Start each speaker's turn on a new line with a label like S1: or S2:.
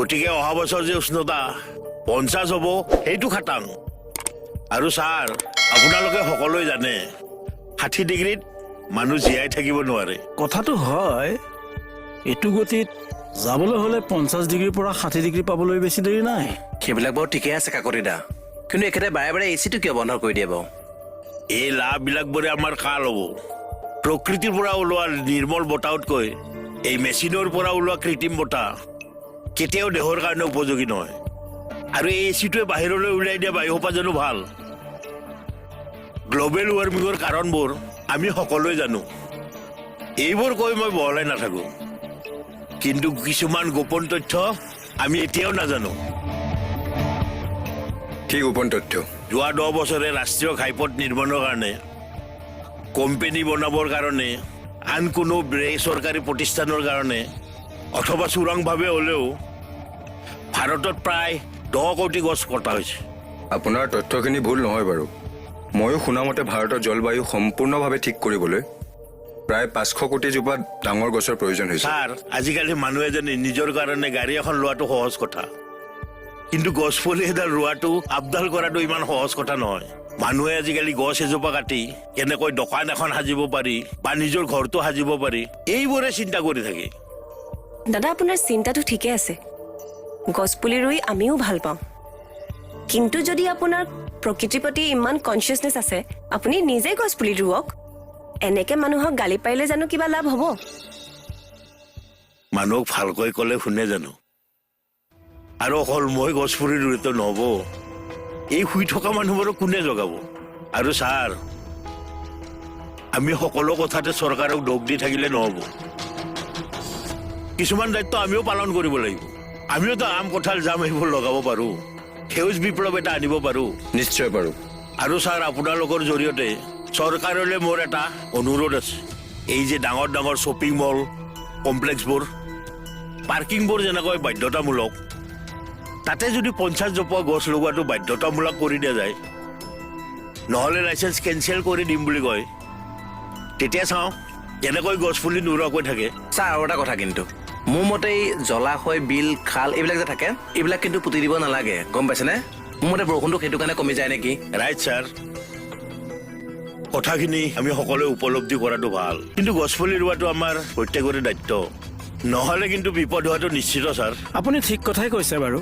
S1: গতিকে অহা বছৰ যে উষ্ণতা 50 হ'ব সেইটো খাটাং আৰু ছাৰ আপোনালোকে সকলোৱে জানে 60 ডিগ্ৰীত মানুহ জীয়াই থাকিব নোৱাৰে
S2: কথাটো হয় এইটো গতিত যাবলৈ হলে 50 ডিগ্ৰীৰ পৰা 60 ডিগ্ৰী পাবলৈ বেছি দেৰি নাই
S3: সেইবিলাক বাৰু ঠিকে আছে কাকতিদা কিন্তু একেবাৰে বাৰে বাৰে এচিটো কিয় বন্ধ কৰি দিয়ে বাৰু
S1: এই লাভবিলাক বোৰে আমাৰ কাল হ'ব প্ৰকৃতিৰ পৰা ওলোৱা নিৰ্মল বতাহতকৈ এই মেচিনৰ পৰা ওলোৱা কৃত্ৰিম বতাহ কেতিয়াও দেহৰ কাৰণে উপযোগী নহয় আৰু এই এচিটোৱে বাহিৰলৈ উলিয়াই দিয়া বায়ুসোপা জানো ভাল গ্ল'বেল ৱাৰ্মিঙৰ কাৰণবোৰ আমি সকলোৱে জানো এইবোৰ কৈ মই বহলাই নাথাকোঁ কিন্তু কিছুমান গোপন তথ্য আমি এতিয়াও নাজানো
S4: কি গোপন তথ্য
S1: যোৱা 10 বছৰে ৰাষ্ট্ৰীয় ঘাইপথ নিৰ্মাণৰ কাৰণে কোম্পানী বনাবৰ কাৰণে আন কোনো বেচৰকাৰী প্ৰতিষ্ঠানৰ কাৰণে অথবা চোৰাংভাৱে হ'লেও ভাৰতত প্ৰায় 10 কোটি গছ কটা হৈছে
S4: আপোনাৰ তথ্যখিনি ভুল নহয় বাৰু ময়ো শুনামতে ভাৰতৰ জলবায়ু সম্পূৰ্ণভাৱে ঠিক কৰিবলৈ প্ৰায় 500 কোটি জোপা ডাঙৰ গছৰ প্ৰয়োজন হৈছে
S1: ছাৰ আজিকালি মানুহ এজনে নিজৰ কাৰণে গাড়ী এখন লোৱাটো সহজ কথা কিন্তু গছ পুলি এডাল ৰোৱাটো আপডাল কৰাটো ইমান সহজ কথা নহয় মানুহে আজিকালি গছ এজোপা কাটি কেনেকৈ দোকান এখন সাজিব পাৰি বা নিজৰ ঘৰটো সাজিব পাৰি এইবোৰে চিন্তা কৰি থাকে
S5: দাদা আপোনাৰ চিন্তাটো ঠিকে আছে গছপুলি ৰুই আমিও ভাল পাওঁ কিন্তু যদি আপোনাৰ প্ৰকৃতিৰ প্ৰতি ইমান কনচিয়াছনেছ আছে আপুনি নিজে গছপুলি ৰুৱক এনেকে মানুহক গালি পাৰিলে জানো কিবা লাভ হ'ব
S1: মানুহক ভালকৈ ক'লে শুনে জানো আৰু অকল মই গছ পুলি ৰুইতো নহ'ব এই শুই থকা মানুহবোৰক কোনে জগাব আৰু ছাৰ আমি সকলো কথাতে চৰকাৰক দোষ দি থাকিলে নহ'ব কিছুমান দায়িত্ব আমিও পালন কৰিব লাগিব আমিওতো আম কঁঠাল জাম এইবোৰ লগাব পাৰোঁ সেউজ বিপ্লৱ এটা আনিব পাৰোঁ
S4: নিশ্চয় পাৰোঁ
S1: আৰু ছাৰ আপোনালোকৰ জৰিয়তে চৰকাৰলৈ মোৰ এটা অনুৰোধ আছে এই যে ডাঙৰ ডাঙৰ শ্বপিং মল কমপ্লেক্সবোৰ পাৰ্কিংবোৰ যেনেকৈ বাধ্যতামূলক তাতে যদি 50 জোপা গছ লগোৱাটো বাধ্যতামূলক কৰি দিয়া যায় নহ'লে লাইচেঞ্চ কেঞ্চেল কৰি দিম বুলি কয় তেতিয়া চাওঁ কেনেকৈ গছপুলি নোৰোৱাকৈ থাকে
S3: ছাৰ আৰু এটা কথা কিন্তু মোৰ মতে এই জলাশয় বিল খাল এইবিলাক যে থাকে এইবিলাক কিন্তু পুতি দিব নালাগে গম পাইছেনে মোৰ মতে বৰষুণটো সেইটো কাৰণে কমি যায় নেকি
S1: ৰাইট ছাৰ কথাখিনি আমি সকলোৱে উপলব্ধি কৰাটো ভাল কিন্তু গছপুলি ৰোৱাটো আমাৰ প্ৰত্যেকৰে দায়িত্ব নহ'লে কিন্তু বিপদ হোৱাটো নিশ্চিত ছাৰ
S2: আপুনি ঠিক কথাই কৈছে বাৰু